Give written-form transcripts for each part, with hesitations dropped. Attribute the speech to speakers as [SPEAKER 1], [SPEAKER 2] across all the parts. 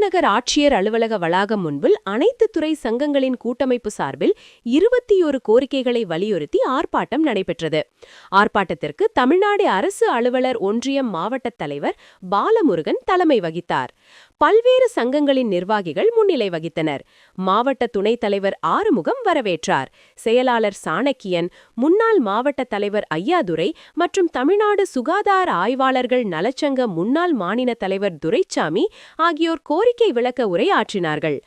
[SPEAKER 1] விருதுநகர் ஆட்சியர் அலுவலக வளாகம் முன்பில் அனைத்து துறை சங்கங்களின் கூட்டமைப்பு சார்பில் 21 கோரிக்கைகளை வலியுறுத்தி ஆர்ப்பாட்டம் நடைபெற்றது. ஆர்ப்பாட்டத்திற்கு தமிழ்நாடு அரசு அலுவலர் ஒன்றியம் மாவட்ட தலைவர் பாலமுருகன் தலைமை வகித்தார். பல்வேறு சங்கங்களின் நிர்வாகிகள் முன்னிலை வகித்தனர். மாவட்ட துணைத் தலைவர் ஆறுமுகம் வரவேற்றார். செயலாளர் சாணக்கியன், முன்னாள் மாவட்ட தலைவர் ஐயாதுரை மற்றும் தமிழ்நாடு சுகாதார ஆய்வாளர்கள் நலச்சங்க முன்னாள் மாநில தலைவர் துரைச்சாமி ஆகியோர் கோரிக்கை விளக்க உரை ஆற்றினார்கள்.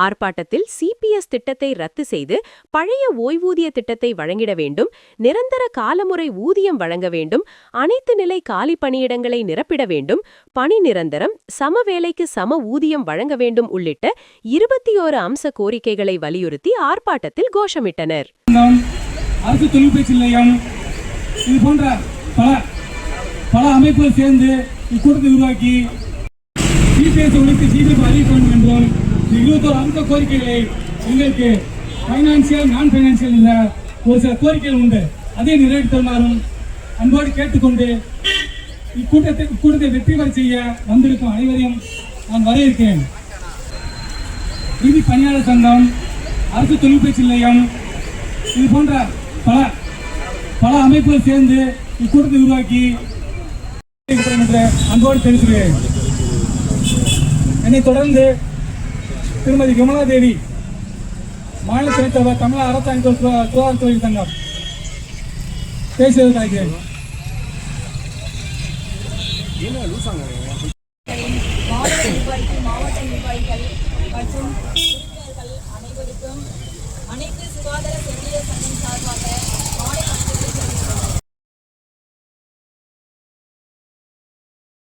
[SPEAKER 1] ஆர்ப்பாட்டத்தில் சிபிஎஸ் திட்டத்தை ரத்து செய்து பழைய ஓய்வூதிய திட்டத்தை வழங்கிட வேண்டும், நிரந்தர காலமுறை ஊதியம் வழங்க வேண்டும், அனைத்து நிலை காலி பணியிடங்களை நிரப்பிட வேண்டும், பணி நிரந்தரம், சமவேளைக்கு சம ஊதியம் வழங்க வேண்டும் உள்ளிட்ட 21 அம்ச கோரிக்கைகளை வலியுறுத்தி ஆர்ப்பாட்டத்தில் கோஷமிட்டனர்.
[SPEAKER 2] அரசு தொழிற்பயிற்சி நிலையம் இது போன்ற பல அமைப்புகள் சேர்ந்து இக்கூட்டத்தை உருவாக்கி சிபிஎஸ் ஒழித்து சிபிஎஸ் அறிவிக்க வேண்டும் என்றும் 21 அம்ச கோரிக்கைகளை எங்களுக்கு பைனான்சியல் நான் பைனான்சியல் என்ற ஒரு சில கோரிக்கைகள் உண்டு, அதை நிறைவேற்றுமாறும் அன்போடு கேட்டுக்கொண்டு இக்கூட்டத்தை வெற்றி பெற செய்ய வந்திருக்கும் அனைவரையும் நான் வரவேற்கிறேன். நீதி பணியாளர் சங்கம், அரசு தொழிற்பயிற்சி நிலையம் இது போன்ற பல அமைப்புகள் சேர்ந்து இக்கூட்டத்தை உருவாக்கி அன்போடு தெரிவிக்கிறேன். என்னை தொடர்ந்து திருமதி விமலா தேவி, மாநில துணைத் தலைவர், தமிழக அரசாங்க சுகாதார தொழில் சங்கம் பேசுவதற்கு அழைக்கிறேன்.
[SPEAKER 3] மாவட்ட நிர்வாகிகள் மற்றும் அனைவருக்கும் அனைத்து சுகாதார செவிலியர் சங்கம் சார்பாக மாலை வணக்கத்தை